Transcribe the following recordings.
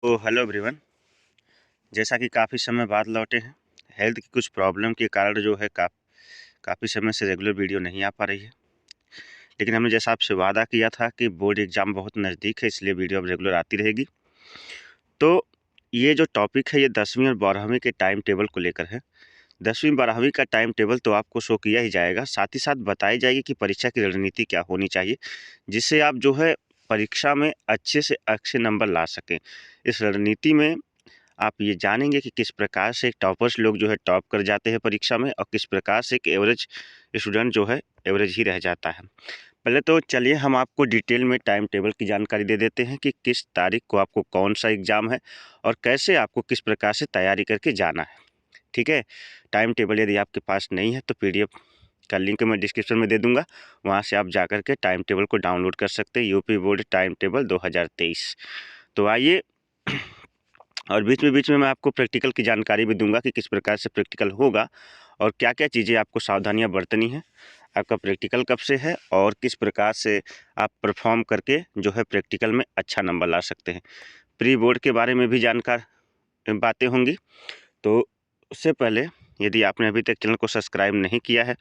तो hello everyone. जैसा कि काफ़ी समय बाद लौटे हैं, हेल्थ की कुछ प्रॉब्लम के कारण जो है काफ़ी समय से रेगुलर वीडियो नहीं आ पा रही है। लेकिन हमने जैसा आपसे वादा किया था कि बोर्ड एग्ज़ाम बहुत नज़दीक है, इसलिए वीडियो अब रेगुलर आती रहेगी। तो ये जो टॉपिक है, ये 10वीं और 12वीं के टाइम टेबल को लेकर है। 10वीं 12वीं का टाइम टेबल तो आपको शो किया ही जाएगा, साथ ही साथ बताई जाएगी कि परीक्षा की रणनीति क्या होनी चाहिए, जिससे आप जो है परीक्षा में अच्छे से अच्छे नंबर ला सकें। इस रणनीति में आप ये जानेंगे कि किस प्रकार से टॉपर्स लोग जो है टॉप कर जाते हैं परीक्षा में, और किस प्रकार से एक एवरेज स्टूडेंट जो है एवरेज ही रह जाता है। पहले तो चलिए हम आपको डिटेल में टाइम टेबल की जानकारी दे देते हैं कि किस तारीख को आपको कौन सा एग्ज़ाम है और कैसे आपको किस प्रकार से तैयारी करके जाना है। ठीक है, टाइम टेबल यदि आपके पास नहीं है तो PDF का लिंक मैं डिस्क्रिप्शन में दे दूंगा, वहाँ से आप जा कर के टाइम टेबल को डाउनलोड कर सकते हैं। UP board time table 2023। तो आइए, और बीच में मैं आपको प्रैक्टिकल की जानकारी भी दूंगा कि किस प्रकार से प्रैक्टिकल होगा और क्या-क्या चीज़ें आपको सावधानियां बरतनी है। आपका प्रैक्टिकल कब से है और किस प्रकार से आप परफॉर्म करके जो है प्रैक्टिकल में अच्छा नंबर ला सकते हैं। प्री बोर्ड के बारे में भी जानकार बातें होंगी। तो उससे पहले यदि आपने अभी तक चैनल को सब्सक्राइब नहीं किया है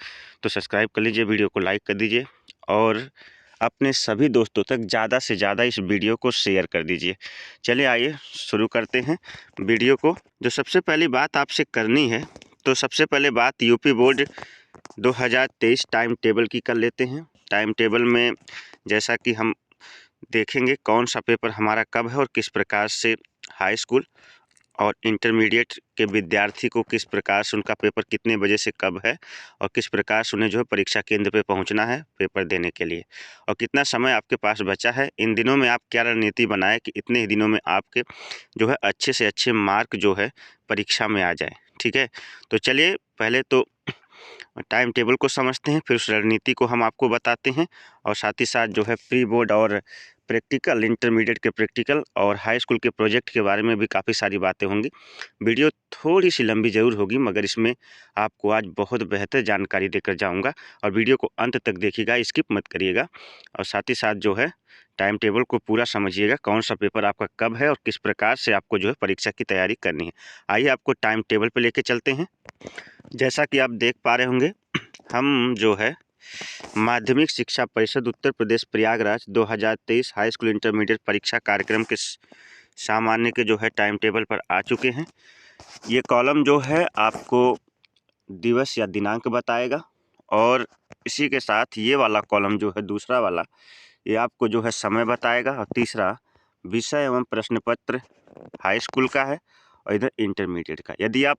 तो सब्सक्राइब कर लीजिए, वीडियो को लाइक कर दीजिए और अपने सभी दोस्तों तक ज़्यादा से ज़्यादा इस वीडियो को शेयर कर दीजिए। चलिए आइए शुरू करते हैं वीडियो को। जो सबसे पहली बात आपसे करनी है, तो सबसे पहले बात यूपी बोर्ड 2023 टाइम टेबल की कर लेते हैं। टाइम टेबल में जैसा कि हम देखेंगे कौन सा पेपर हमारा कब है और किस प्रकार से हाई स्कूल और इंटरमीडिएट के विद्यार्थी को किस प्रकार से उनका पेपर कितने बजे से कब है और किस प्रकार से उन्हें जो है परीक्षा केंद्र पे पहुंचना है पेपर देने के लिए, और कितना समय आपके पास बचा है। इन दिनों में आप क्या रणनीति बनाएं कि इतने ही दिनों में आपके जो है अच्छे से अच्छे मार्क जो है परीक्षा में आ जाए। ठीक है, तो चलिए पहले तो टाइम टेबल को समझते हैं, फिर उस रणनीति को हम आपको बताते हैं, और साथ ही साथ जो है प्री बोर्ड और प्रैक्टिकल, इंटरमीडिएट के प्रैक्टिकल और हाई स्कूल के प्रोजेक्ट के बारे में भी काफ़ी सारी बातें होंगी। वीडियो थोड़ी सी लंबी ज़रूर होगी, मगर इसमें आपको आज बहुत बेहतर जानकारी देकर जाऊंगा, और वीडियो को अंत तक देखिएगा, स्किप मत करिएगा, और साथ ही साथ जो है टाइम टेबल को पूरा समझिएगा, कौन सा पेपर आपका कब है और किस प्रकार से आपको जो है परीक्षा की तैयारी करनी है। आइए आपको टाइम टेबल पर लेके चलते हैं। जैसा कि आप देख पा रहे होंगे, हम जो है माध्यमिक शिक्षा परिषद Uttar Pradesh Prayagraj 2023 high school intermediate परीक्षा कार्यक्रम के सामान्य के जो है टाइम टेबल पर आ चुके हैं। ये कॉलम जो है आपको दिवस या दिनांक बताएगा, और इसी के साथ ये वाला कॉलम जो है दूसरा वाला, ये आपको जो है समय बताएगा, और तीसरा विषय एवं प्रश्न पत्र हाई स्कूल का है और इधर इंटरमीडिएट का। यदि आप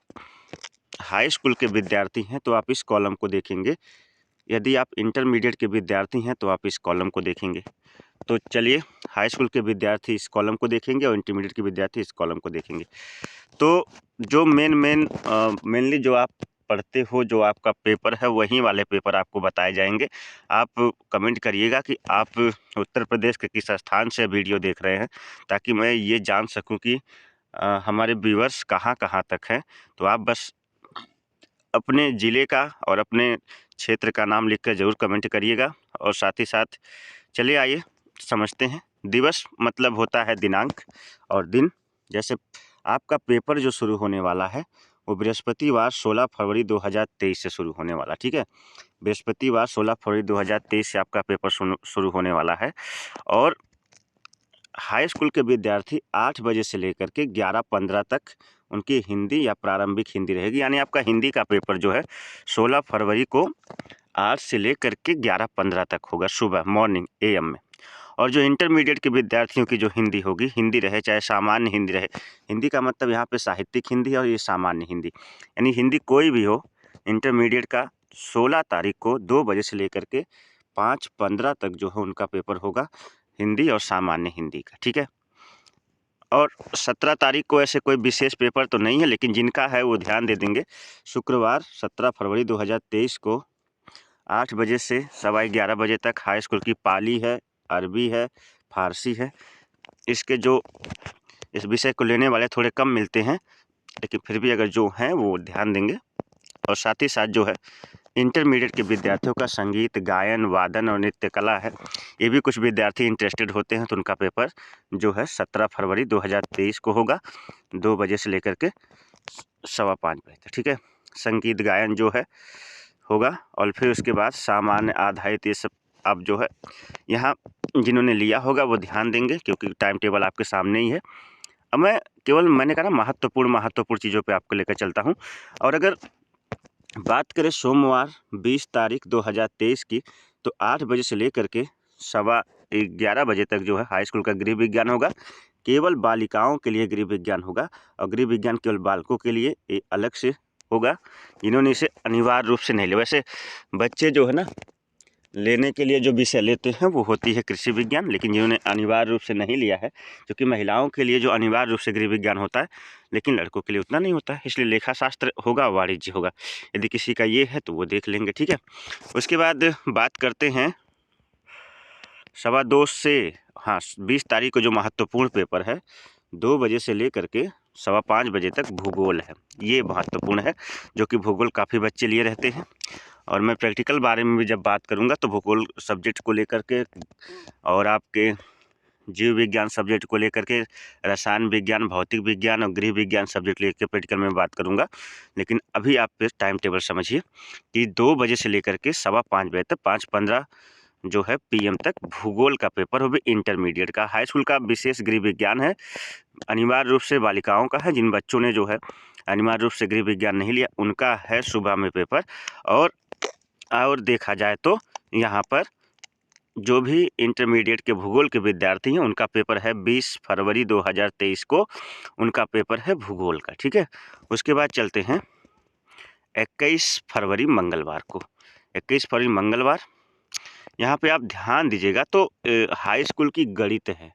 हाई स्कूल के विद्यार्थी हैं तो आप इस कॉलम को देखेंगे, यदि आप इंटरमीडिएट के विद्यार्थी हैं तो आप इस कॉलम को देखेंगे। तो चलिए, हाई स्कूल के विद्यार्थी इस कॉलम को देखेंगे और इंटरमीडिएट के विद्यार्थी इस कॉलम को देखेंगे। तो जो मेनली जो आप पढ़ते हो, जो आपका पेपर है, वही वाले पेपर आपको बताए जाएंगे। आप कमेंट करिएगा कि आप उत्तर प्रदेश के किस स्थान से वीडियो देख रहे हैं, ताकि मैं ये जान सकूं कि हमारे व्यूअर्स कहाँ कहाँ तक हैं। तो आप बस अपने ज़िले का और अपने क्षेत्र का नाम लिखकर ज़रूर कमेंट करिएगा, और साथ ही साथ चलिए आइए समझते हैं। दिवस मतलब होता है दिनांक, और दिन जैसे आपका पेपर जो शुरू होने वाला है वो बृहस्पतिवार 16 फरवरी 2023 से शुरू होने वाला। ठीक है, बृहस्पतिवार 16 फरवरी 2023 से आपका पेपर शुरू होने वाला है, और हाई स्कूल के विद्यार्थी 8 बजे से लेकर के 11:15 तक उनकी हिंदी या प्रारंभिक हिंदी रहेगी। यानी आपका हिंदी का पेपर जो है 16 फरवरी को 8 से लेकर के 11:15 तक होगा, सुबह मॉर्निंग AM में। और जो इंटरमीडिएट के विद्यार्थियों की जो हिंदी होगी, हिंदी रहे चाहे सामान्य हिंदी रहे, हिंदी का मतलब यहाँ पे साहित्यिक हिंदी और ये सामान्य हिंदी, यानी हिंदी कोई भी हो, इंटरमीडिएट का 16 तारीख को 2 बजे से लेकर के 5:15 तक जो है उनका पेपर होगा, हिंदी और सामान्य हिंदी का। ठीक है, और 17 तारीख को ऐसे कोई विशेष पेपर तो नहीं है, लेकिन जिनका है वो ध्यान दे देंगे। शुक्रवार 17 फरवरी 2023 को 8 बजे से 11:15 बजे तक हाई स्कूल की पाली है, अरबी है, फारसी है। इसके जो इस विषय को लेने वाले थोड़े कम मिलते हैं, लेकिन फिर भी अगर जो हैं वो ध्यान देंगे। और साथ ही साथ जो है इंटरमीडिएट के विद्यार्थियों का संगीत, गायन, वादन और नृत्य कला है। ये भी कुछ विद्यार्थी इंटरेस्टेड होते हैं तो उनका पेपर जो है 17 फरवरी 2023 को होगा, 2 बजे से लेकर के 5:15 बजे तक, ठीक है। संगीत गायन जो है होगा और फिर उसके बाद सामान्य आधारित ये सब आप जो है यहाँ जिन्होंने लिया होगा वो ध्यान देंगे, क्योंकि टाइम टेबल आपके सामने ही है। अब मैंने कहा ना महत्वपूर्ण चीज़ों पे आपको लेकर चलता हूँ। और अगर बात करें सोमवार 20 तारीख 2023 की, तो 8 बजे से लेकर के 11:15 बजे तक जो है हाई स्कूल का गृह विज्ञान होगा। केवल बालिकाओं के लिए गृह विज्ञान होगा और गृह विज्ञान केवल बालकों के लिए ये अलग से होगा। इन्होंने इसे अनिवार्य रूप से नहीं लिया। वैसे बच्चे जो है ना लेने के लिए जो विषय लेते हैं वो होती है कृषि विज्ञान, लेकिन जिन्होंने अनिवार्य रूप से नहीं लिया है, क्योंकि महिलाओं के लिए जो अनिवार्य रूप से गृह विज्ञान होता है लेकिन लड़कों के लिए उतना नहीं होता है, इसलिए लेखा शास्त्र होगा, वाणिज्य होगा। यदि किसी का ये है तो वो देख लेंगे, ठीक है। उसके बाद बात करते हैं 2:15 से 20 तारीख को जो महत्वपूर्ण पेपर है 2 बजे से लेकर के 5:15 बजे तक भूगोल है। ये महत्वपूर्ण है, जो कि भूगोल काफ़ी बच्चे लिए रहते हैं। और मैं प्रैक्टिकल बारे में भी जब बात करूंगा तो भूगोल सब्जेक्ट को लेकर के और आपके जीव विज्ञान सब्जेक्ट को लेकर के, रसायन विज्ञान, भौतिक विज्ञान और गृह विज्ञान सब्जेक्ट लेकर प्रैक्टिकल में बात करूंगा। लेकिन अभी आप टाइम टेबल समझिए कि 2 बजे से लेकर के 5:15 बजे तक 5:15 जो है PM तक भूगोल का पेपर हो भी इंटरमीडिएट का। हाई स्कूल का विशेष गृह विज्ञान है, अनिवार्य रूप से बालिकाओं का है। जिन बच्चों ने जो है अनिवार्य रूप से गृह विज्ञान नहीं लिया उनका है सुबह में पेपर। और देखा जाए तो यहाँ पर जो भी इंटरमीडिएट के भूगोल के विद्यार्थी हैं उनका पेपर है 20 फरवरी 2023 को, उनका पेपर है भूगोल का, ठीक है। उसके बाद चलते हैं 21 फरवरी मंगलवार को। 21 फरवरी मंगलवार यहाँ पे आप ध्यान दीजिएगा तो हाई स्कूल की गणित है।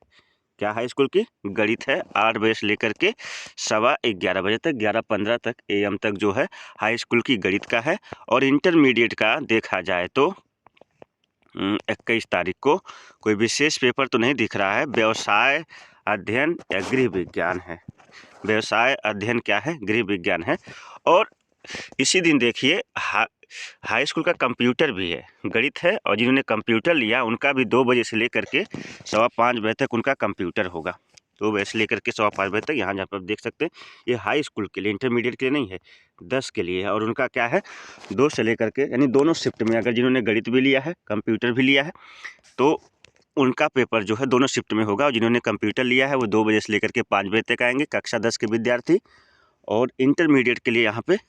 क्या हाई स्कूल की गणित है। 8 बजे से लेकर के 11:15 बजे तक, 11:15 तक AM तक जो है हाई स्कूल की गणित का है। और इंटरमीडिएट का देखा जाए तो 21 तारीख को कोई विशेष पेपर तो नहीं दिख रहा है। व्यवसाय अध्ययन या गृह विज्ञान है। व्यवसाय अध्ययन क्या है, गृह विज्ञान है। और इसी दिन देखिए हाई स्कूल का कंप्यूटर भी है, गणित है। और जिन्होंने कंप्यूटर लिया उनका भी 2 बजे से लेकर के 5:15 बजे तक उनका कंप्यूटर होगा। 2 बजे से लेकर के 5:15 बजे तक। यहाँ जहाँ पर आप देख सकते हैं ये हाई स्कूल के लिए, इंटरमीडिएट के लिए नहीं है, 10 के लिए है। और उनका क्या है 2 से लेकर के, यानी दोनों शिफ्ट में, अगर जिन्होंने गणित भी लिया है कंप्यूटर भी लिया है तो उनका पेपर जो है दोनों शिफ्ट में होगा। और जिन्होंने कंप्यूटर लिया है वो 2 बजे से लेकर के 5 बजे तक आएंगे, कक्षा 10 के विद्यार्थी। और इंटरमीडिएट के लिए यहाँ पे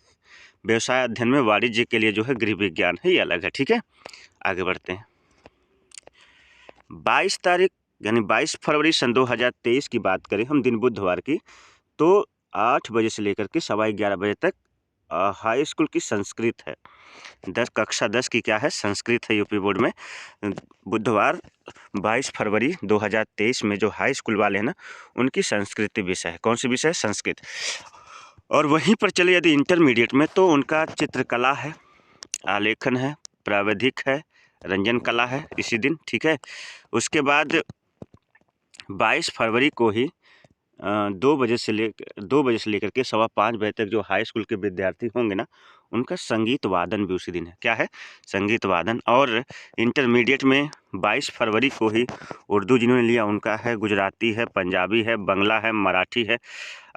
व्यवसाय अध्ययन में वाणिज्य के लिए जो है गृह विज्ञान है, ये अलग है, ठीक है। आगे बढ़ते हैं 22 तारीख यानी 22 फरवरी सन 2023 की बात करें हम, दिन बुधवार की, तो 8 बजे से लेकर के 11:15 बजे तक हाई स्कूल की संस्कृत है। कक्षा 10 की क्या है, संस्कृत है। यूपी बोर्ड में बुधवार 22 फरवरी 2023 में जो हाई स्कूल वाले हैं ना उनकी संस्कृत विषय है। कौन सी विषय है, संस्कृत। और वहीं पर चले यदि इंटरमीडिएट में तो उनका चित्रकला है, आलेखन है, प्राविधिक है, रंजन कला है इसी दिन, ठीक है। उसके बाद 22 फरवरी को ही 2 बजे से लेकर के 5:15 बजे तक जो हाई स्कूल के विद्यार्थी होंगे ना उनका संगीत वादन भी उसी दिन है। क्या है, संगीत वादन। और इंटरमीडिएट में 22 फरवरी को ही उर्दू जिन्होंने लिया उनका है, गुजराती है, पंजाबी है, बंगला है, मराठी है,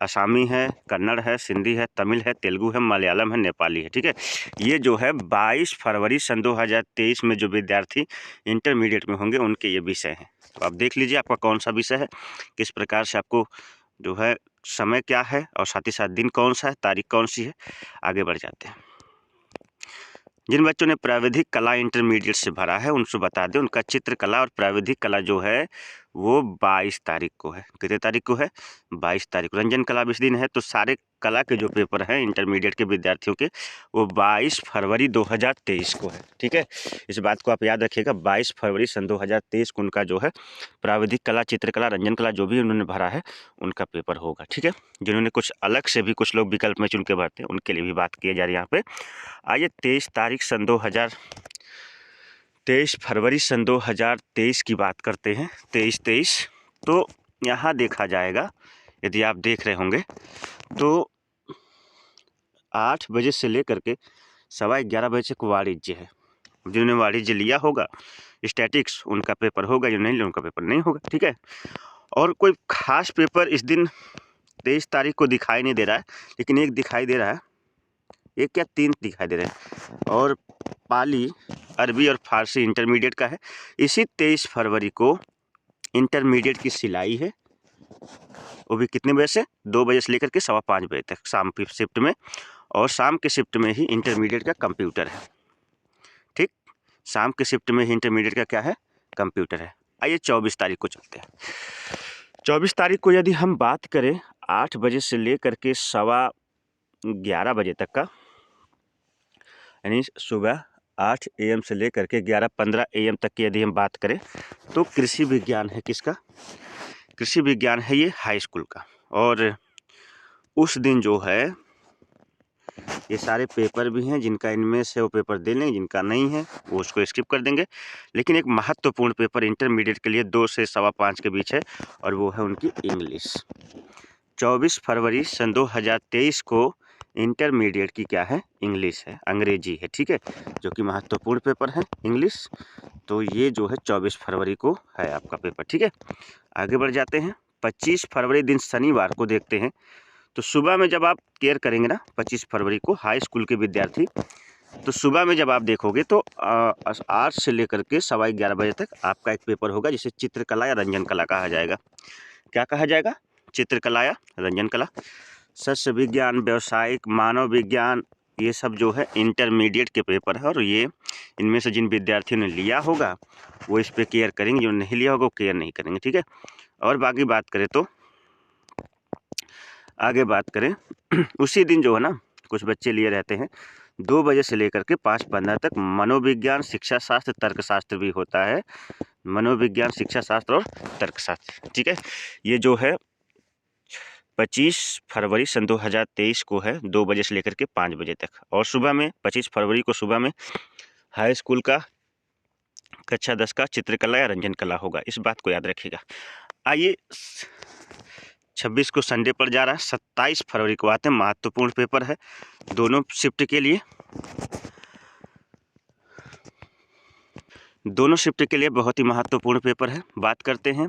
असामी है, कन्नड़ है, सिंधी है, तमिल है, तेलुगु है, मलयालम है, नेपाली है, ठीक है। ये जो है 22 फरवरी सन 2023 में जो विद्यार्थी इंटरमीडिएट में होंगे उनके ये विषय हैं। तो आप देख लीजिए आपका कौन सा विषय है, किस प्रकार से आपको जो है समय क्या है और साथ ही साथ दिन कौन सा है, तारीख कौन सी है। आगे बढ़ जाते हैं। जिन बच्चों ने प्राविधिक कला इंटरमीडिएट से भरा है उनसे बता दें उनका चित्रकला और प्राविधिक कला जो है वो 22 तारीख को है। कितने तारीख को है, 22 तारीख को। रंजन कला भी इस दिन है। तो सारे कला के जो पेपर हैं इंटरमीडिएट के विद्यार्थियों के वो 22 फरवरी 2023 को है, ठीक है। इस बात को आप याद रखिएगा, 22 फरवरी सन 2023 को उनका जो है प्राविधिक कला, चित्रकला, रंजन कला जो भी उन्होंने भरा है उनका पेपर होगा, ठीक है। जिन्होंने कुछ अलग से भी कुछ लोग विकल्प में चुन के भरते हैं उनके लिए भी बात की जा रही है यहाँ पे। आइए 23 फरवरी सन 2023 की बात करते हैं। 23 तो यहाँ देखा जाएगा, यदि आप देख रहे होंगे तो 8 बजे से लेकर के 11:15 बजे तक वाणिज्य है। जिन्होंने वाणिज्य लिया होगा स्टैटिक्स, उनका पेपर होगा, जो नहीं लिया उनका पेपर नहीं होगा, ठीक है। और कोई खास पेपर इस दिन 23 तारीख को दिखाई नहीं दे रहा है, लेकिन एक दिखाई दे रहा है, एक या 3 दिखाई दे रहे हैं, और पाली, अरबी और फारसी इंटरमीडिएट का है। इसी 23 फरवरी को इंटरमीडिएट की सिलाई है, वो भी कितने बजे से, 2 बजे से लेकर के 5:15 बजे तक शाम की शिफ्ट में, और शाम के शिफ्ट में ही इंटरमीडिएट का कंप्यूटर है, ठीक। शाम के शिफ्ट में ही इंटरमीडिएट का क्या है, कंप्यूटर है। आइए 24 तारीख को चलते हैं। 24 तारीख को यदि हम बात करें 8 बजे से लेकर के 11:15 बजे तक का, यानी सुबह 8 AM से लेकर के 11:15 AM तक की यदि हम बात करें तो कृषि विज्ञान है। किसका? कृषि विज्ञान है ये हाई स्कूल का। और उस दिन जो है ये सारे पेपर भी हैं, जिनका इनमें से वो पेपर दे लेंगे, जिनका नहीं है वो उसको स्किप कर देंगे। लेकिन एक महत्वपूर्ण पेपर इंटरमीडिएट के लिए 2 से 5:15 के बीच है, और वो है उनकी इंग्लिश। 24 फरवरी सन 2023 को इंटरमीडिएट की क्या है, इंग्लिश है, अंग्रेजी है, ठीक है, जो कि महत्वपूर्ण पेपर है इंग्लिश। तो ये जो है 24 फरवरी को है आपका पेपर, ठीक है। आगे बढ़ जाते हैं। 25 फरवरी दिन शनिवार को देखते हैं। तो सुबह में जब आप केयर करेंगे ना 25 फरवरी को, हाई स्कूल के विद्यार्थी, तो सुबह में जब आप देखोगे तो 8 से लेकर के 11:15 बजे तक आपका एक पेपर होगा, जिसे चित्रकला या रंजन कला कहा जाएगा। क्या कहा जाएगा? चित्रकला या रंजन कला। सस्य विज्ञान, व्यवसायिक, मानव विज्ञान, ये सब जो है इंटरमीडिएट के पेपर है, और ये इनमें से जिन विद्यार्थियों ने लिया होगा वो इस पे केयर करेंगे, जो नहीं लिया होगा वो केयर नहीं करेंगे, ठीक है। और बाकी बात करें तो आगे बात करें उसी दिन जो है ना कुछ बच्चे लिए रहते हैं 2 बजे से लेकर के 5:15 तक मनोविज्ञान, शिक्षा शास्त्र, तर्कशास्त्र भी होता है। मनोविज्ञान, शिक्षा शास्त्र और तर्कशास्त्र, ठीक है। ये जो है 25 फरवरी सन 2023 को है, 2 बजे से लेकर के 5 बजे तक। और सुबह में 25 फरवरी को सुबह में हाई स्कूल का कक्षा 10 का चित्रकला या रंजन कला होगा, इस बात को याद रखिएगा। आइए 26 को संडे पर जा रहा है। 27 फरवरी को आते हैं, महत्वपूर्ण पेपर है दोनों शिफ्ट के लिए, दोनों शिफ्ट के लिए बहुत ही महत्वपूर्ण पेपर है। बात करते हैं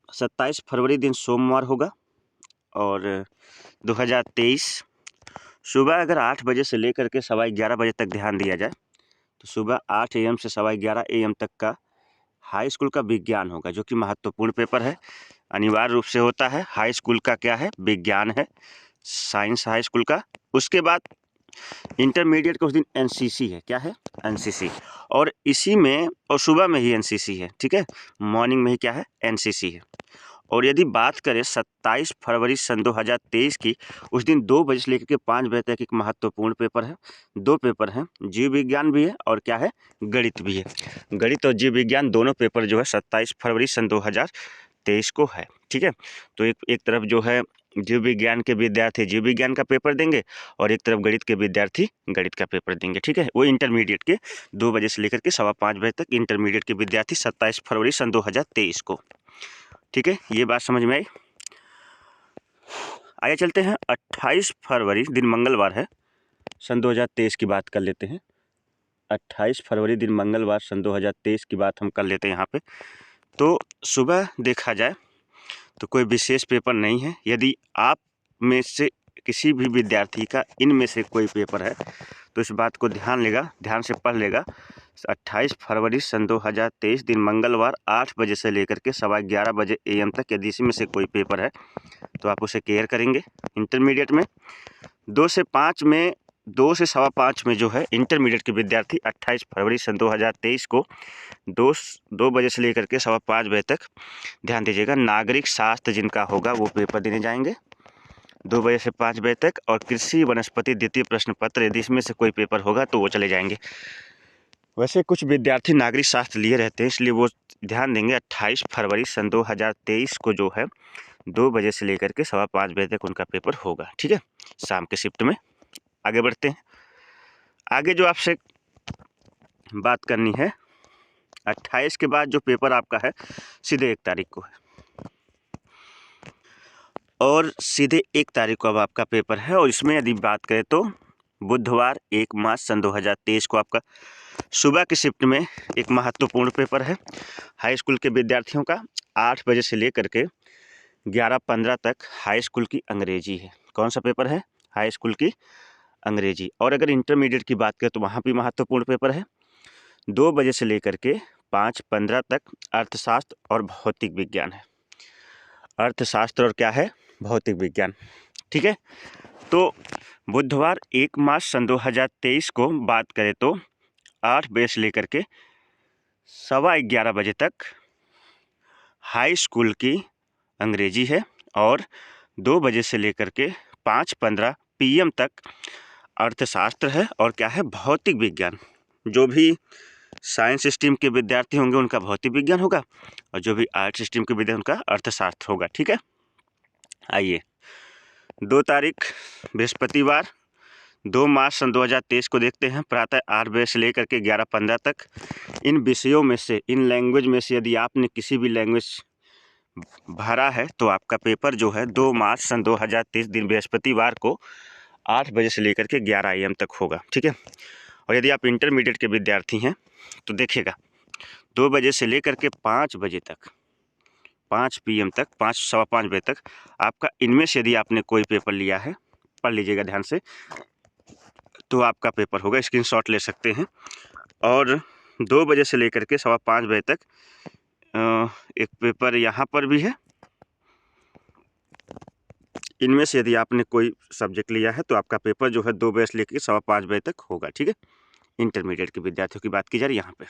27 फरवरी दिन सोमवार होगा, और 2023 सुबह अगर 8 बजे से लेकर के 11:15 बजे तक ध्यान दिया जाए तो सुबह 8 AM से 11:15 AM तक का हाई स्कूल का विज्ञान होगा, जो कि महत्वपूर्ण पेपर है, अनिवार्य रूप से होता है। हाई स्कूल का क्या है, विज्ञान है, साइंस हाई स्कूल का। उसके बाद इंटरमीडिएट का उस दिन एनसीसी है। क्या है? एनसीसी। और इसी में और सुबह में ही एनसीसी है, ठीक है, मॉर्निंग में ही क्या है, एनसीसी है। और यदि बात करें 27 फरवरी सन 2023 की, उस दिन 2 बजे से लेकर के 5 बजे तक एक महत्वपूर्ण पेपर है। 2 पेपर हैं, जीव विज्ञान भी है और क्या है, गणित भी है। गणित और जीव विज्ञान दोनों पेपर जो है 27 फरवरी सन 2023 को है, ठीक है। तो एक तरफ जो है जीव विज्ञान के विद्यार्थी जीव विज्ञान का पेपर देंगे, और एक तरफ गणित के विद्यार्थी गणित का पेपर देंगे, ठीक है। वो इंटरमीडिएट के 2 बजे से लेकर के 5:15 बजे तक इंटरमीडिएट के विद्यार्थी 27 फरवरी सन 2023 को, ठीक है। ये बात समझ में आई। आइए चलते हैं 28 फरवरी दिन मंगलवार है, सन 2023 की बात कर लेते हैं। 28 फरवरी दिन मंगलवार सन 2023 की बात हम कर लेते हैं यहाँ पे। तो सुबह देखा जाए तो कोई विशेष पेपर नहीं है। यदि आप में से किसी भी विद्यार्थी का इनमें से कोई पेपर है तो इस बात को ध्यान से पढ़ लेगा। 28 फरवरी सन 2023 दिन मंगलवार 8 बजे से लेकर के 11:15 बजे AM तक यदि इसी में से कोई पेपर है तो आप उसे केयर करेंगे। इंटरमीडिएट में 2 से 5 में जो है इंटरमीडिएट के विद्यार्थी 28 फरवरी सन 2023 को 2 बजे से लेकर के 5:15 बजे तक ध्यान दीजिएगा, नागरिक शास्त्र जिनका होगा वो पेपर देने जाएंगे 2 बजे से 5 बजे तक। और कृषि वनस्पति द्वितीय प्रश्न पत्र यदि इसमें से कोई पेपर होगा तो वो चले जाएंगे। वैसे कुछ विद्यार्थी नागरिक शास्त्र लिए रहते हैं, इसलिए वो ध्यान देंगे 28 फरवरी सन 2023 को जो है 2 बजे से लेकर के 5:15 बजे तक उनका पेपर होगा, ठीक है, शाम के शिफ्ट में। आगे बढ़ते हैं। आगे जो आपसे बात करनी है 28 के बाद जो पेपर आपका है सीधे 1 तारीख को है, और सीधे 1 तारीख को अब आपका पेपर है। और इसमें यदि बात करें तो बुधवार 1 मार्च सन 2023 को आपका सुबह की शिफ्ट में एक महत्वपूर्ण पेपर है हाई स्कूल के विद्यार्थियों का। 8 बजे से लेकर के 11:15 तक हाई स्कूल की अंग्रेजी है। कौन सा पेपर है? हाई स्कूल की अंग्रेजी। और अगर इंटरमीडिएट की बात करें तो वहाँ भी महत्वपूर्ण पेपर है। 2 बजे से लेकर के 5:15 तक अर्थशास्त्र और भौतिक विज्ञान है। अर्थशास्त्र और क्या है? भौतिक विज्ञान। ठीक है, तो बुधवार 1 मार्च सन 2023 को बात करें तो 8 बजे से लेकर के 11:15 बजे तक हाई स्कूल की अंग्रेजी है और 2 बजे से लेकर के 5:15 PM तक अर्थशास्त्र है और क्या है? भौतिक विज्ञान। जो भी साइंस स्ट्रीम के विद्यार्थी होंगे उनका भौतिक विज्ञान होगा और जो भी आर्ट्स स्ट्रीम के विद्यार्थी उनका अर्थशास्त्र होगा। ठीक है, आइए 2 तारीख बृहस्पतिवार 2 मार्च सन 2023 को देखते हैं। प्रातः 8 बजे से लेकर के 11:15 तक इन विषयों में से, इन लैंग्वेज में से यदि आपने किसी भी लैंग्वेज भरा है तो आपका पेपर जो है 2 मार्च सन 2023 दिन बृहस्पतिवार को 8 बजे से लेकर के 11 AM तक होगा। ठीक है, और यदि आप इंटरमीडिएट के विद्यार्थी हैं तो देखिएगा 2 बजे से लेकर के 5 बजे तक, 5 PM तक, 5 सवा 5 बजे तक आपका इनमें से यदि आपने कोई पेपर लिया है, पढ़ लीजिएगा ध्यान से, तो आपका पेपर होगा। स्क्रीनशॉट ले सकते हैं। और 2 बजे से लेकर के सवा 5 बजे तक एक पेपर यहाँ पर भी है। इनमें से यदि आपने कोई सब्जेक्ट लिया है तो आपका पेपर जो है 2 बजे से लेकर सवा 5 बजे तक होगा। ठीक है, इंटरमीडिएट के विद्यार्थियों की बात की जा रही है यहाँ पे।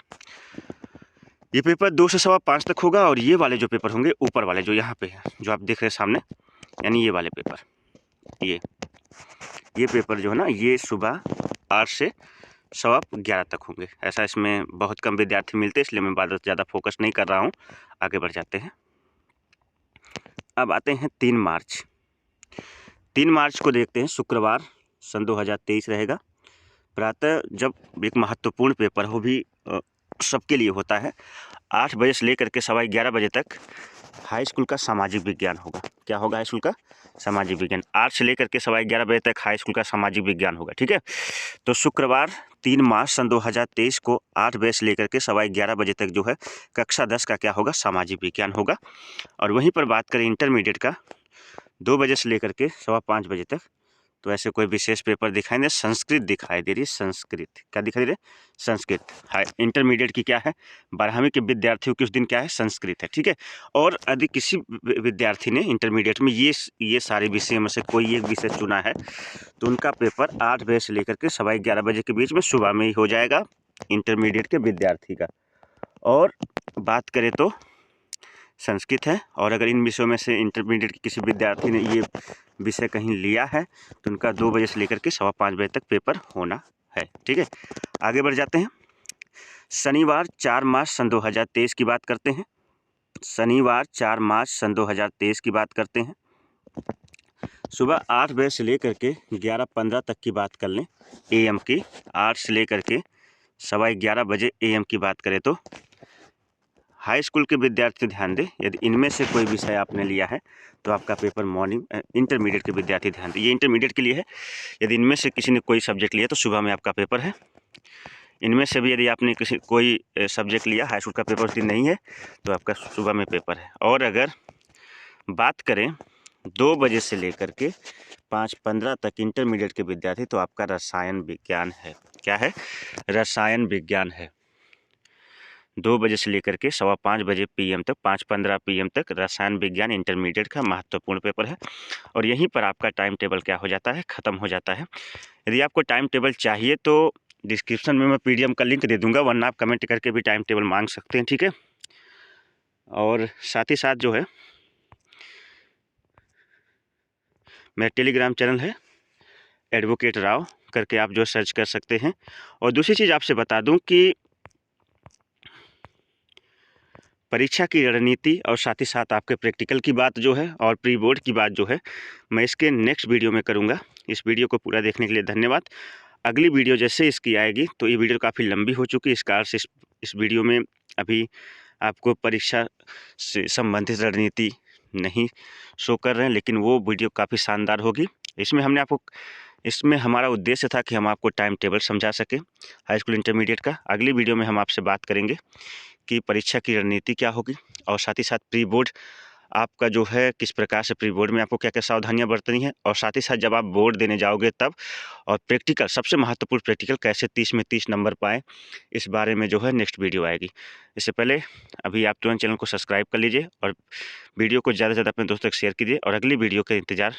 ये पेपर 2 से सवा 5 तक होगा और ये वाले जो पेपर होंगे ऊपर वाले जो यहाँ पे है, जो आप देख रहे हैं सामने, यानी ये वाले पेपर, ये पेपर जो है ना, ये सुबह 8 से सवा 11 तक होंगे। ऐसा इसमें बहुत कम विद्यार्थी मिलते हैं, इसलिए मैं बात ज़्यादा फोकस नहीं कर रहा हूँ। आगे बढ़ जाते हैं। अब आते हैं 3 मार्च। 3 मार्च को देखते हैं, शुक्रवार सन 2023 रहेगा। प्रातः जब एक महत्वपूर्ण पेपर हो भी सबके लिए होता है, 8 बजे से लेकर के सवा 11 बजे तक हाई स्कूल का सामाजिक विज्ञान होगा। क्या होगा? हाई स्कूल का सामाजिक विज्ञान। 8 से लेकर के सवा 11 बजे तक हाई स्कूल का सामाजिक विज्ञान होगा। ठीक है, तो शुक्रवार 3 मार्च सन 2023 को 8 बजे से लेकर के सवा 11 बजे तक जो है कक्षा 10 का क्या होगा? सामाजिक विज्ञान होगा। और वहीं पर बात करें इंटरमीडिएट का, 2 बजे से लेकर के सवा 5 बजे तक, तो ऐसे कोई विशेष पेपर दिखाई दे, संस्कृत दिखाई दे रही है। संस्कृत क्या दिखाई दे रही है? संस्कृत। हाई इंटरमीडिएट की क्या है? 12वीं के विद्यार्थियों की उस दिन क्या है? संस्कृत है। ठीक है, और यदि किसी विद्यार्थी ने इंटरमीडिएट में ये सारे विषयों में से कोई एक विषय चुना है तो उनका पेपर 8 बजे से लेकर के सवा 11 बजे के बीच में सुबह में ही हो जाएगा इंटरमीडिएट के विद्यार्थी का। और बात करें तो संस्कृत है, और अगर इन विषयों में से इंटरमीडिएट के किसी विद्यार्थी ने ये विषय कहीं लिया है तो उनका 2 बजे से लेकर के सवा 5 बजे तक पेपर होना है। ठीक है, आगे बढ़ जाते हैं। शनिवार 4 मार्च सन 2023 की बात करते हैं। शनिवार 4 मार्च सन 2023 की बात करते हैं। सुबह 8 बजे से लेकर के 11:15 तक की बात कर लें AM की, 8 से लेकर के सवा 11 बजे AM की बात करें तो हाई स्कूल के विद्यार्थी ध्यान दें, यदि इनमें से कोई विषय आपने लिया है तो आपका पेपर मॉर्निंग। इंटरमीडिएट के विद्यार्थी ध्यान दें, ये इंटरमीडिएट के लिए है। यदि इनमें से किसी ने कोई सब्जेक्ट लिया तो सुबह में आपका पेपर है। इनमें से भी यदि आपने कोई सब्जेक्ट लिया, हाई स्कूल का पेपर उस दिन नहीं है, तो आपका सुबह में पेपर है। और अगर बात करें 2 बजे से लेकर के 5:15 तक इंटरमीडिएट के विद्यार्थी, तो आपका रसायन विज्ञान है। क्या है? रसायन विज्ञान है। 2 बजे से लेकर के सवा 5 बजे PM तक, 5:15 PM तक रसायन विज्ञान इंटरमीडिएट का महत्वपूर्ण पेपर है। और यहीं पर आपका टाइम टेबल क्या हो जाता है? ख़त्म हो जाता है। यदि आपको टाइम टेबल चाहिए तो डिस्क्रिप्शन में मैं PDF का लिंक दे दूँगा, वरना आप कमेंट करके भी टाइम टेबल मांग सकते हैं। ठीक है, और साथ ही साथ जो है मेरा टेलीग्राम चैनल है एडवोकेट राव करके, आप जो सर्च कर सकते हैं। और दूसरी चीज़ आपसे बता दूं कि परीक्षा की रणनीति और साथ ही साथ आपके प्रैक्टिकल की बात जो है और प्री बोर्ड की बात जो है, मैं इसके नेक्स्ट वीडियो में करूंगा। इस वीडियो को पूरा देखने के लिए धन्यवाद। अगली वीडियो जैसे इसकी आएगी, तो ये वीडियो काफ़ी लंबी हो चुकी है, इस कारण से इस वीडियो में अभी आपको परीक्षा से संबंधित रणनीति नहीं शो कर रहे हैं, लेकिन वो वीडियो काफ़ी शानदार होगी। इसमें हमने आपको इसमें हमारा उद्देश्य था कि हम आपको टाइम टेबल समझा सकें हाई स्कूल इंटरमीडिएट का। अगली वीडियो में हम आपसे बात करेंगे कि परीक्षा की रणनीति क्या होगी, और साथ ही साथ प्री बोर्ड आपका जो है किस प्रकार से प्री बोर्ड में आपको क्या क्या सावधानियां बरतनी है, और साथ ही साथ जब आप बोर्ड देने जाओगे तब, और प्रैक्टिकल सबसे महत्वपूर्ण प्रैक्टिकल कैसे 30 में 30 नंबर पाएँ, इस बारे में जो है नेक्स्ट वीडियो आएगी। इससे पहले अभी आप तुरंत चैनल को सब्सक्राइब कर लीजिए और वीडियो को ज़्यादा से ज़्यादा अपने दोस्तों तक शेयर कीजिए, और अगली वीडियो का इंतज़ार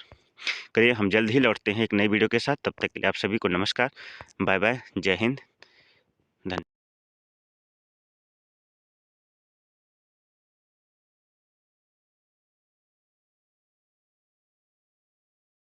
करिए। हम जल्द ही लौटते हैं एक नई वीडियो के साथ। तब तक के लिए आप सभी को नमस्कार, बाय बाय, जय हिंद, धन्यवाद।